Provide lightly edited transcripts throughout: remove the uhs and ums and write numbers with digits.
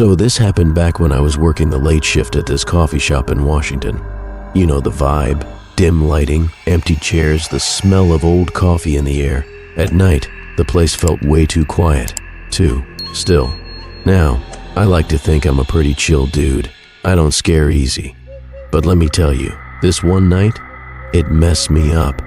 So this happened back when I was working the late shift at this coffee shop in Washington. You know the vibe, dim lighting, empty chairs, the smell of old coffee in the air. At night, the place felt way too quiet, too still. Now, I like to think I'm a pretty chill dude. I don't scare easy. But let me tell you, this one night, it messed me up.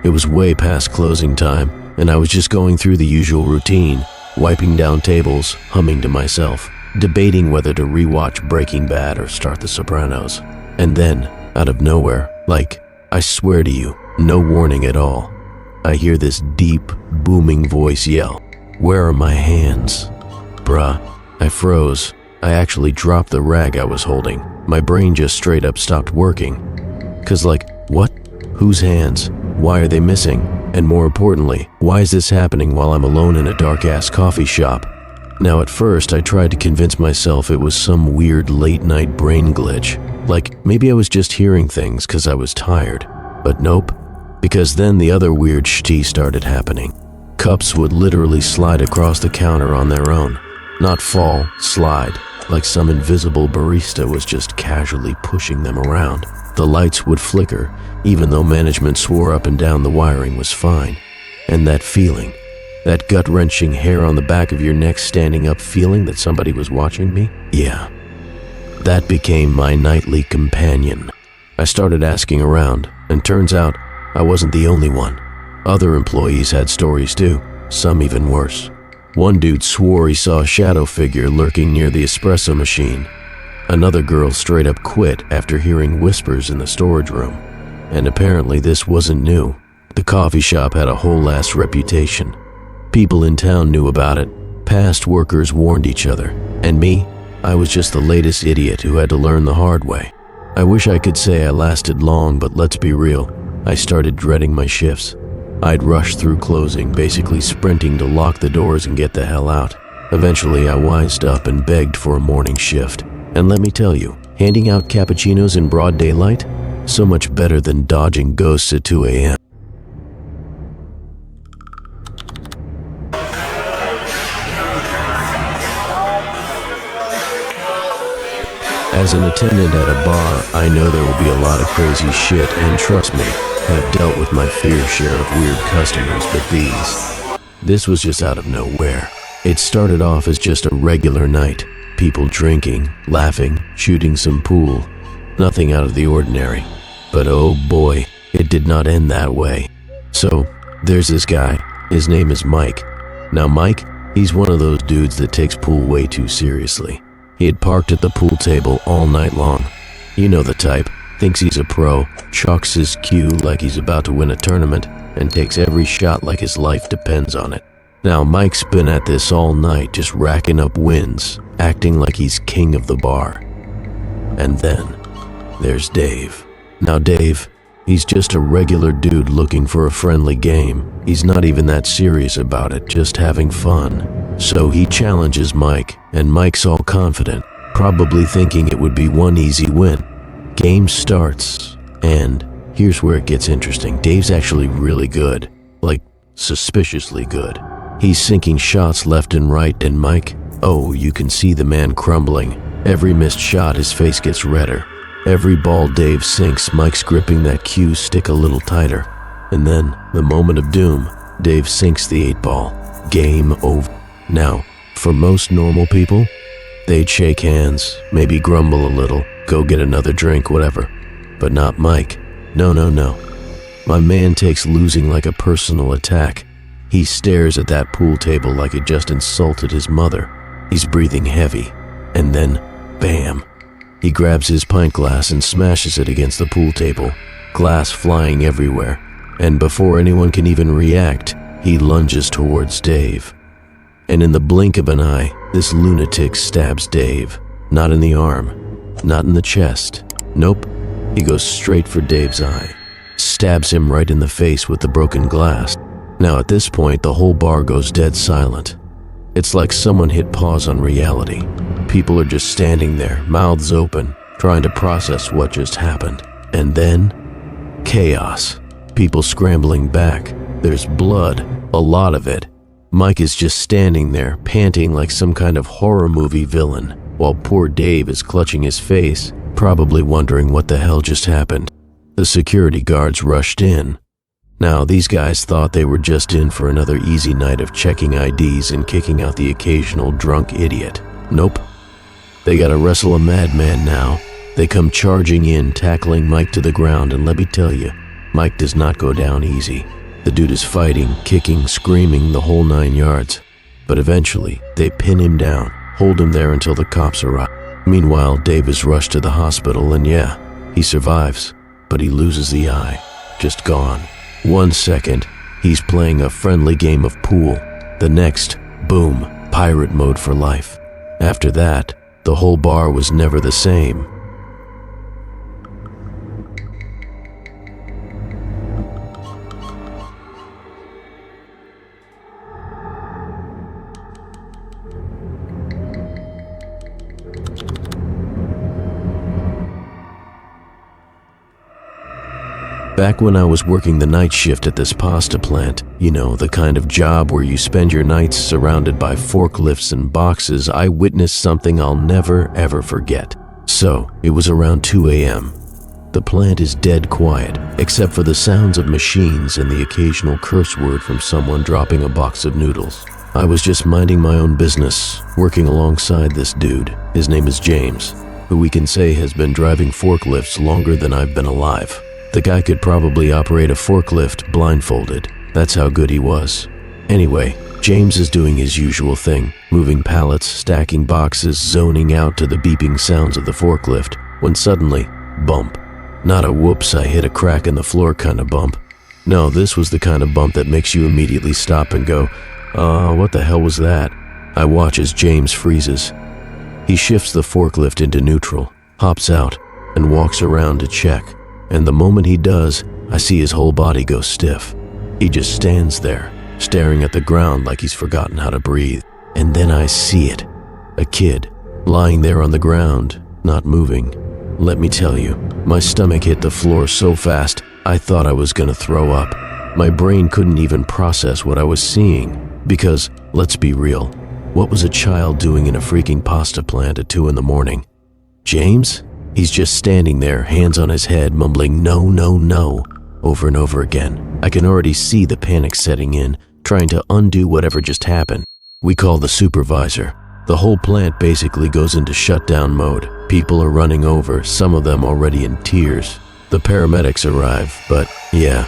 It was way past closing time, and I was just going through the usual routine, wiping down tables, humming to myself, debating whether to rewatch Breaking Bad or start The Sopranos. And then, out of nowhere, like, I swear to you, no warning at all, I hear this deep, booming voice yell, "Where are my hands?" Bruh, I froze. I actually dropped the rag I was holding. My brain just straight up stopped working. 'Cause like, what? Whose hands? Why are they missing? And more importantly, why is this happening while I'm alone in a dark-ass coffee shop? Now at first, I tried to convince myself it was some weird late-night brain glitch. Like, maybe I was just hearing things 'cause I was tired. But nope, because then the other weird shitty started happening. Cups would literally slide across the counter on their own. Not fall, slide, like some invisible barista was just casually pushing them around. The lights would flicker, even though management swore up and down the wiring was fine. And that feeling, that gut-wrenching hair on the back of your neck standing up feeling that somebody was watching me? Yeah. That became my nightly companion. I started asking around, and turns out I wasn't the only one. Other employees had stories too, some even worse. One dude swore he saw a shadow figure lurking near the espresso machine. Another girl straight up quit after hearing whispers in the storage room. And apparently this wasn't new. The coffee shop had a whole ass reputation. People in town knew about it. Past workers warned each other. And me, I was just the latest idiot who had to learn the hard way. I wish I could say I lasted long, but let's be real. I started dreading my shifts. I'd rush through closing, basically sprinting to lock the doors and get the hell out. Eventually, I wised up and begged for a morning shift. And let me tell you, handing out cappuccinos in broad daylight? So much better than dodging ghosts at 2 a.m. As an attendant at a bar, I know there will be a lot of crazy shit, and trust me, I've dealt with my fair share of weird customers, but this was just out of nowhere. It started off as just a regular night. People drinking, laughing, shooting some pool. Nothing out of the ordinary. But oh boy, it did not end that way. So, there's this guy. His name is Mike. Now Mike, he's one of those dudes that takes pool way too seriously. He had parked at the pool table all night long. You know the type. Thinks he's a pro, chalks his cue like he's about to win a tournament, and takes every shot like his life depends on it. Now Mike's been at this all night, just racking up wins, acting like he's king of the bar. And then, there's Dave. Now Dave, he's just a regular dude looking for a friendly game. He's not even that serious about it, just having fun. So he challenges Mike, and Mike's all confident, probably thinking it would be one easy win. Game starts, and here's where it gets interesting. Dave's actually really good, like suspiciously good. He's sinking shots left and right, and Mike, oh, you can see the man crumbling. Every missed shot, his face gets redder. Every ball Dave sinks, Mike's gripping that cue stick a little tighter. And then, the moment of doom, Dave sinks the 8-ball. Game over. Now, for most normal people, they'd shake hands, maybe grumble a little, go get another drink, whatever. But not Mike. No. My man takes losing like a personal attack. He stares at that pool table like it just insulted his mother. He's breathing heavy. And then, bam. He grabs his pint glass and smashes it against the pool table, glass flying everywhere. And before anyone can even react, he lunges towards Dave. And in the blink of an eye, this lunatic stabs Dave. Not in the arm, not in the chest. Nope, he goes straight for Dave's eye. Stabs him right in the face with the broken glass. Now at this point, the whole bar goes dead silent. It's like someone hit pause on reality. People are just standing there, mouths open, trying to process what just happened. And then, chaos. People scrambling back. There's blood, a lot of it. Mike is just standing there, panting like some kind of horror movie villain. while poor Dave is clutching his face, probably wondering what the hell just happened. The security guards rushed in. Now, these guys thought they were just in for another easy night of checking IDs and kicking out the occasional drunk idiot. Nope. They gotta wrestle a madman now. They come charging in, tackling Mike to the ground, and let me tell you, Mike does not go down easy. The dude is fighting, kicking, screaming, the whole 9 yards. But eventually, they pin him down, hold him there until the cops arrive. Meanwhile, Dave is rushed to the hospital, and yeah, he survives, but he loses the eye. Just gone. 1 second, he's playing a friendly game of pool. The next, boom, pirate mode for life. After that, the whole bar was never the same. Back when I was working the night shift at this pasta plant, you know, the kind of job where you spend your nights surrounded by forklifts and boxes, I witnessed something I'll never ever forget. So, it was around 2 a.m. The plant is dead quiet, except for the sounds of machines and the occasional curse word from someone dropping a box of noodles. I was just minding my own business, working alongside this dude. His name is James, who we can say has been driving forklifts longer than I've been alive. The guy could probably operate a forklift blindfolded. That's how good he was. Anyway, James is doing his usual thing, moving pallets, stacking boxes, zoning out to the beeping sounds of the forklift, when suddenly, bump. Not a whoops, I hit a crack in the floor kind of bump. No, this was the kind of bump that makes you immediately stop and go, what the hell was that? I watch as James freezes. He shifts the forklift into neutral, hops out, and walks around to check. And the moment he does, I see his whole body go stiff. He just stands there, staring at the ground like he's forgotten how to breathe. And then I see it. A kid, lying there on the ground, not moving. Let me tell you, my stomach hit the floor so fast, I thought I was gonna throw up. My brain couldn't even process what I was seeing. Because, let's be real, what was a child doing in a freaking pasta plant at 2 a.m? James? He's just standing there, hands on his head, mumbling no, no, no, over and over again. I can already see the panic setting in, trying to undo whatever just happened. We call the supervisor. The whole plant basically goes into shutdown mode. People are running over, some of them already in tears. The paramedics arrive, but yeah,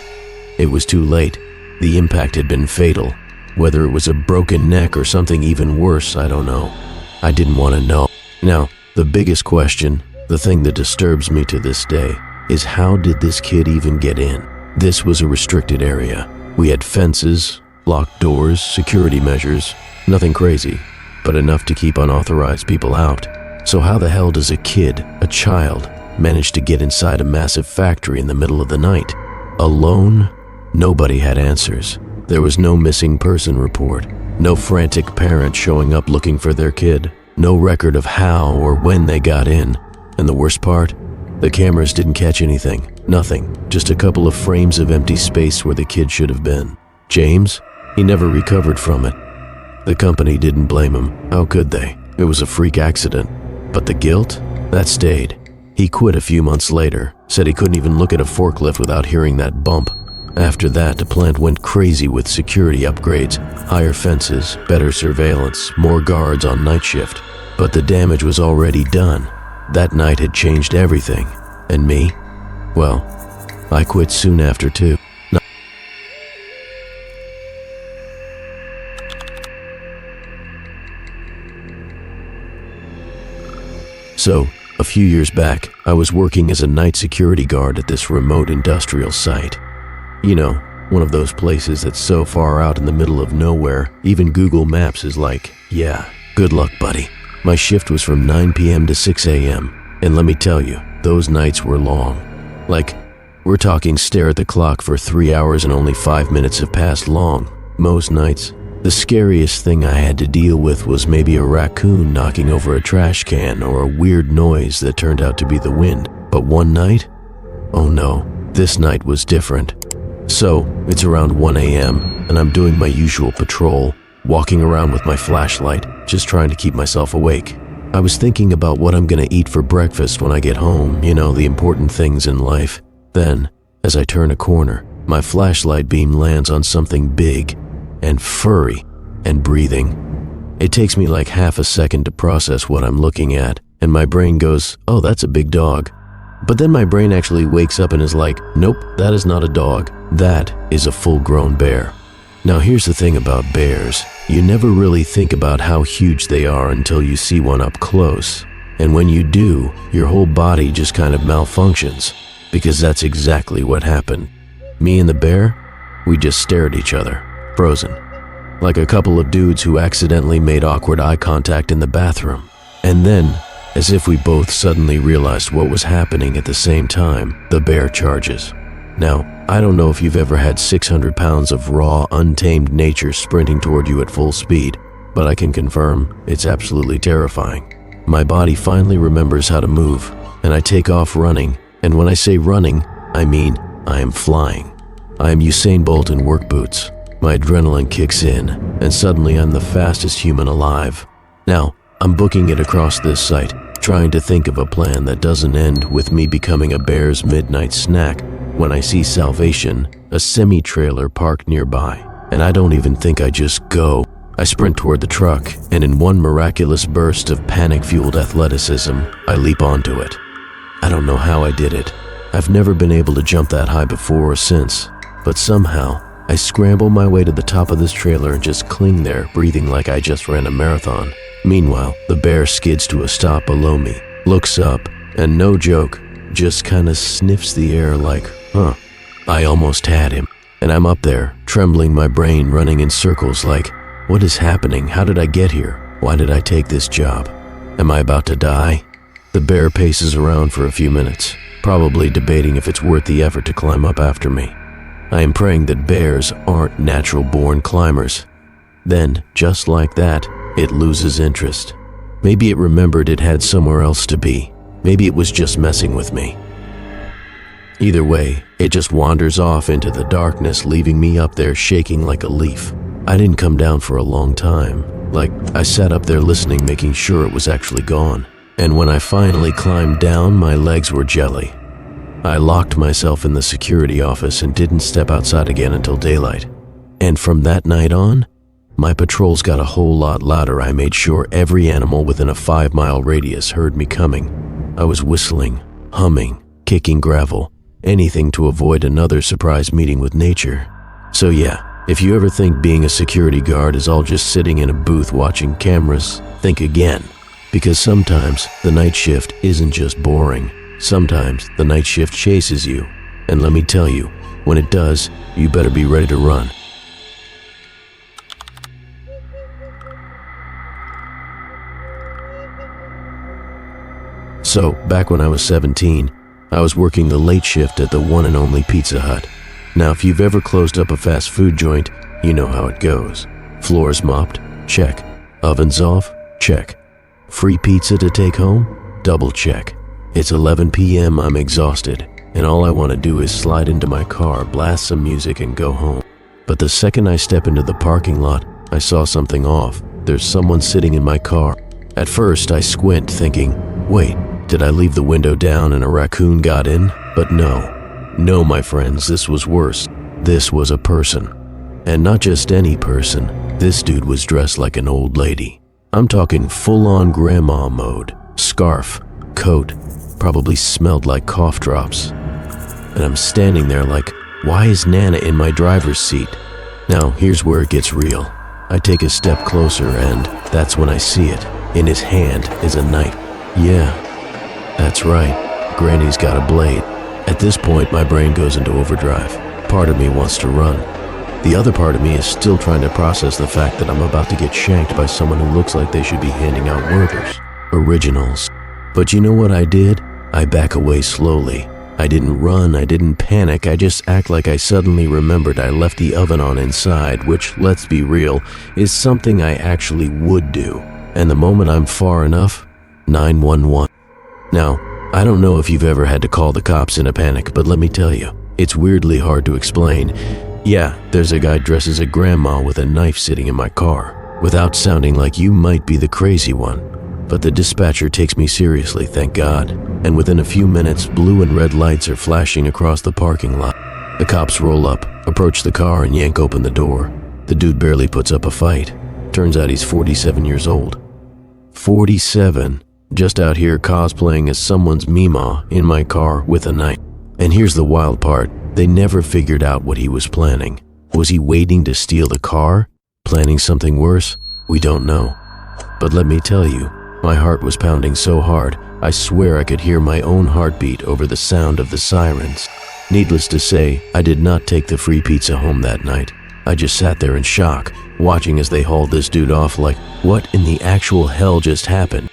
it was too late. The impact had been fatal. Whether it was a broken neck or something even worse, I don't know. I didn't want to know. Now, the biggest question, the thing that disturbs me to this day, is how did this kid even get in? This was a restricted area. We had fences, locked doors, security measures, nothing crazy, but enough to keep unauthorized people out. So how the hell does a kid, a child, manage to get inside a massive factory in the middle of the night? Alone? Nobody had answers. There was no missing person report, no frantic parent showing up looking for their kid, no record of how or when they got in. And the worst part? The cameras didn't catch anything. Nothing. Just a couple of frames of empty space where the kid should have been. James? He never recovered from it. The company didn't blame him. How could they? It was a freak accident. But the guilt? That stayed. He quit a few months later. Said he couldn't even look at a forklift without hearing that bump. After that, the plant went crazy with security upgrades, higher fences, better surveillance, more guards on night shift. But the damage was already done. That night had changed everything. And me? Well, I quit soon after too. So, a few years back, I was working as a night security guard at this remote industrial site. You know, one of those places that's so far out in the middle of nowhere, even Google Maps is like, yeah, good luck, buddy. My shift was from 9 p.m. to 6 a.m., and let me tell you, those nights were long. Like, we're talking stare at the clock for 3 hours and only 5 minutes have passed long. Most nights, the scariest thing I had to deal with was maybe a raccoon knocking over a trash can or a weird noise that turned out to be the wind. But one night? Oh no, this night was different. So, it's around 1 a.m., and I'm doing my usual patrol, walking around with my flashlight, just trying to keep myself awake. I was thinking about what I'm gonna eat for breakfast when I get home, the important things in life. Then, as I turn a corner, my flashlight beam lands on something big and furry and breathing. It takes me like half a second to process what I'm looking at, and my brain goes, "Oh, that's a big dog." But then my brain actually wakes up and is like, "Nope, that is not a dog. That is a full-grown bear." Now here's the thing about bears. You never really think about how huge they are until you see one up close. And when you do, your whole body just kind of malfunctions, because that's exactly what happened. Me and the bear, we just stare at each other, frozen. Like a couple of dudes who accidentally made awkward eye contact in the bathroom. And then, as if we both suddenly realized what was happening at the same time, the bear charges. Now, I don't know if you've ever had 600 pounds of raw, untamed nature sprinting toward you at full speed, but I can confirm it's absolutely terrifying. My body finally remembers how to move, and I take off running. And when I say running, I mean I am flying. I am Usain Bolt in work boots. My adrenaline kicks in, and suddenly I'm the fastest human alive. Now, I'm booking it across this site, trying to think of a plan that doesn't end with me becoming a bear's midnight snack, when I see Salvation, a semi-trailer parked nearby. And I don't even think I just go. I sprint toward the truck, and in one miraculous burst of panic-fueled athleticism, I leap onto it. I don't know how I did it. I've never been able to jump that high before or since, but somehow, I scramble my way to the top of this trailer and just cling there, breathing like I just ran a marathon. Meanwhile, the bear skids to a stop below me, looks up, and no joke, just kinda sniffs the air like, huh, I almost had him. And I'm up there, trembling, my brain running in circles like, what is happening? How did I get here? Why did I take this job? Am I about to die? The bear paces around for a few minutes, probably debating if it's worth the effort to climb up after me. I am praying that bears aren't natural-born climbers. Then, just like that, it loses interest. Maybe it remembered it had somewhere else to be. Maybe it was just messing with me. Either way, it just wanders off into the darkness, leaving me up there shaking like a leaf. I didn't come down for a long time. Like, I sat up there listening, making sure it was actually gone. And when I finally climbed down, my legs were jelly. I locked myself in the security office and didn't step outside again until daylight. And from that night on, my patrols got a whole lot louder. I made sure every animal within a 5-mile radius heard me coming. I was whistling, humming, kicking gravel, anything to avoid another surprise meeting with nature. So yeah, if you ever think being a security guard is all just sitting in a booth watching cameras, think again. Because sometimes the night shift isn't just boring. Sometimes the night shift chases you. And let me tell you, when it does, you better be ready to run. So, back when I was 17, I was working the late shift at the one and only Pizza Hut. Now, if you've ever closed up a fast food joint, you know how it goes. Floors mopped? Check. Ovens off? Check. Free pizza to take home? Double check. It's 11 p.m., I'm exhausted, and all I want to do is slide into my car, blast some music, and go home. But the second I step into the parking lot, I saw something off. There's someone sitting in my car. At first, I squint, thinking, wait, did I leave the window down and a raccoon got in? But no. No, my friends, this was worse. This was a person. And not just any person. This dude was dressed like an old lady. I'm talking full-on grandma mode. Scarf, coat, probably smelled like cough drops. And I'm standing there like, why is Nana in my driver's seat? Now, here's where it gets real. I take a step closer and that's when I see it. In his hand is a knife. Yeah, that's right. Granny's got a blade. At this point, my brain goes into overdrive. Part of me wants to run. The other part of me is still trying to process the fact that I'm about to get shanked by someone who looks like they should be handing out Werthers. Originals. But you know what I did? I back away slowly. I didn't run, I didn't panic, I just act like I suddenly remembered I left the oven on inside, which, let's be real, is something I actually would do. And the moment I'm far enough, 911. Now, I don't know if you've ever had to call the cops in a panic, but let me tell you, it's weirdly hard to explain. Yeah, there's a guy dressed as a grandma with a knife sitting in my car, without sounding like you might be the crazy one. But the dispatcher takes me seriously, thank God. And within a few minutes, blue and red lights are flashing across the parking lot. The cops roll up, approach the car, and yank open the door. The dude barely puts up a fight. Turns out he's 47 years old. 47, just out here cosplaying as someone's Meemaw in my car with a knife. And here's the wild part, they never figured out what he was planning. Was he waiting to steal the car? Planning something worse? We don't know. But let me tell you, my heart was pounding so hard, I swear I could hear my own heartbeat over the sound of the sirens. Needless to say, I did not take the free pizza home that night. I just sat there in shock, watching as they hauled this dude off like, what in the actual hell just happened?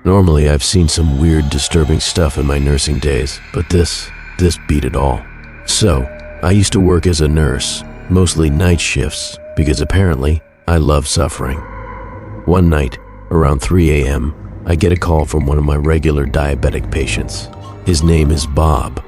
Normally, I've seen some weird, disturbing stuff in my nursing days, but this beat it all. So, I used to work as a nurse, mostly night shifts, because apparently, I love suffering. One night, around 3 a.m., I get a call from one of my regular diabetic patients. His name is Bob.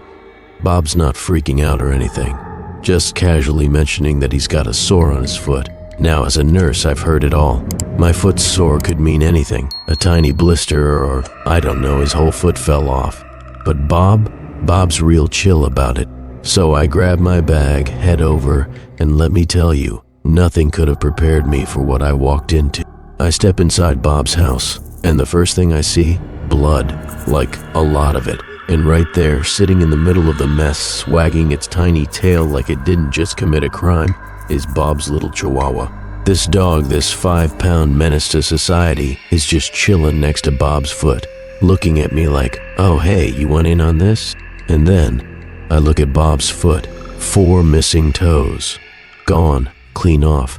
Bob's not freaking out or anything, just casually mentioning that he's got a sore on his foot. Now, as a nurse, I've heard it all. My foot's sore could mean anything, a tiny blister or, I don't know, his whole foot fell off. But Bob's real chill about it. So I grab my bag, head over, and let me tell you, nothing could have prepared me for what I walked into. I step inside Bob's house, and the first thing I see, blood, like a lot of it. And right there, sitting in the middle of the mess, wagging its tiny tail like it didn't just commit a crime, is Bob's little chihuahua. This dog, this 5-pound menace to society, is just chilling next to Bob's foot, looking at me like, oh hey, you want in on this? And then, I look at Bob's foot, 4 missing toes. Gone, clean off.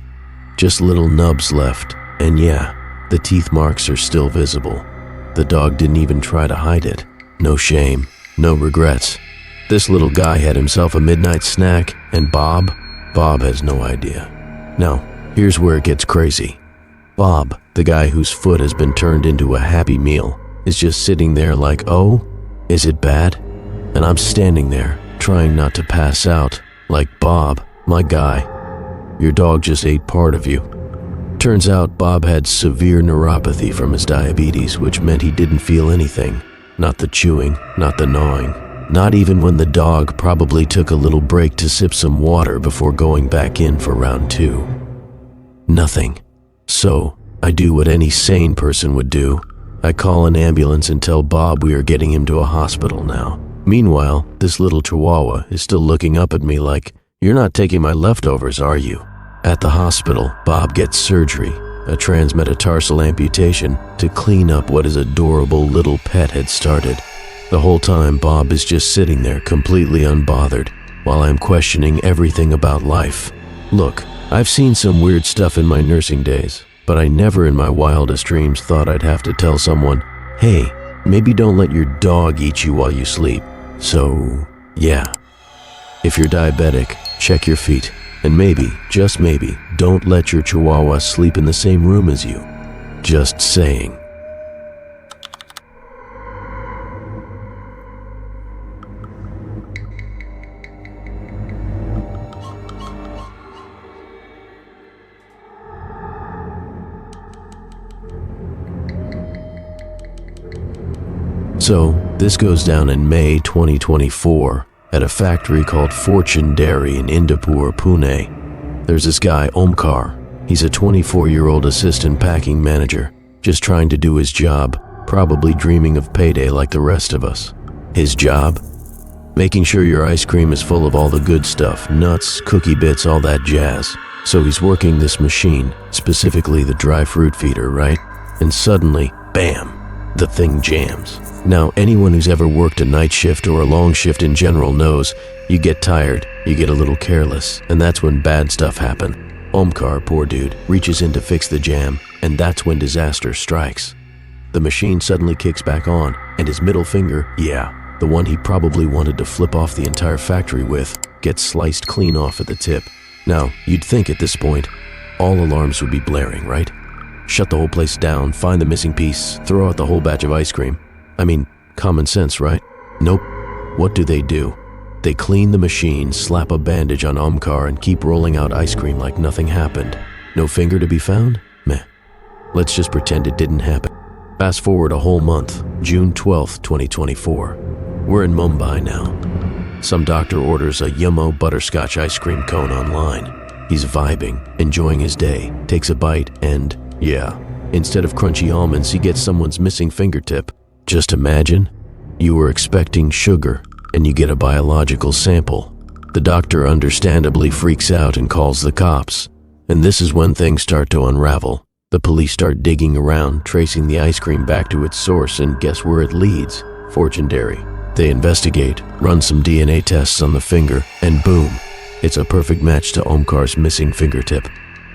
Just little nubs left, and yeah, the teeth marks are still visible. The dog didn't even try to hide it. No shame, no regrets. This little guy had himself a midnight snack, and Bob has no idea. Now, here's where it gets crazy. Bob, the guy whose foot has been turned into a Happy Meal, is just sitting there like, oh, is it bad? And I'm standing there, trying not to pass out, like, Bob, my guy, your dog just ate part of you. Turns out Bob had severe neuropathy from his diabetes, which meant he didn't feel anything. Not the chewing, not the gnawing. Not even when the dog probably took a little break to sip some water before going back in for round 2. Nothing. So, I do what any sane person would do. I call an ambulance and tell Bob we are getting him to a hospital now. Meanwhile, this little chihuahua is still looking up at me like, you're not taking my leftovers, are you? At the hospital, Bob gets surgery, a transmetatarsal amputation, to clean up what his adorable little pet had started. The whole time, Bob is just sitting there completely unbothered, while I'm questioning everything about life. Look, I've seen some weird stuff in my nursing days, but I never in my wildest dreams thought I'd have to tell someone, hey, maybe don't let your dog eat you while you sleep. So, yeah. If you're diabetic, check your feet, and maybe, just maybe, don't let your chihuahua sleep in the same room as you. Just saying. So, this goes down in May 2024 at a factory called Fortune Dairy in Indapur, Pune. There's this guy, Omkar. He's a 24-year-old assistant packing manager, just trying to do his job, probably dreaming of payday like the rest of us. His job? Making sure your ice cream is full of all the good stuff, nuts, cookie bits, all that jazz. So he's working this machine, specifically the dry fruit feeder, right? And suddenly, bam, the thing jams. Now, anyone who's ever worked a night shift or a long shift in general knows you get tired, you get a little careless, and that's when bad stuff happens. Omkar, poor dude, reaches in to fix the jam, and that's when disaster strikes. The machine suddenly kicks back on, and his middle finger, yeah, the one he probably wanted to flip off the entire factory with, gets sliced clean off at the tip. Now, you'd think at this point, all alarms would be blaring, right? Shut the whole place down, find the missing piece, throw out the whole batch of ice cream. I mean, common sense, right? Nope. What do? They clean the machine, slap a bandage on Omkar, and keep rolling out ice cream like nothing happened. No finger to be found? Meh. Let's just pretend it didn't happen. Fast forward a whole month, June 12th, 2024. We're in Mumbai now. Some doctor orders a Yummo butterscotch ice cream cone online. He's vibing, enjoying his day, takes a bite, and yeah, instead of crunchy almonds, he gets someone's missing fingertip. Just imagine, you were expecting sugar, and you get a biological sample. The doctor understandably freaks out and calls the cops. And this is when things start to unravel. The police start digging around, tracing the ice cream back to its source, and guess where it leads? Fortune Dairy. They investigate, run some DNA tests on the finger, and boom, it's a perfect match to Omkar's missing fingertip.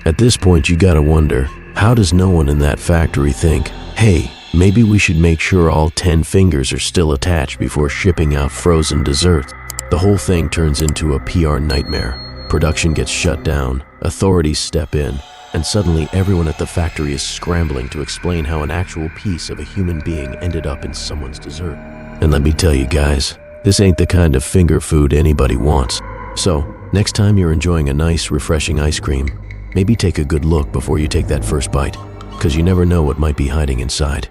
At this point, you gotta wonder, how does no one in that factory think, hey, maybe we should make sure all 10 fingers are still attached before shipping out frozen desserts? The whole thing turns into a PR nightmare. Production gets shut down, authorities step in, and suddenly everyone at the factory is scrambling to explain how an actual piece of a human being ended up in someone's dessert. And let me tell you guys, this ain't the kind of finger food anybody wants. So, next time you're enjoying a nice, refreshing ice cream, maybe take a good look before you take that first bite, because you never know what might be hiding inside.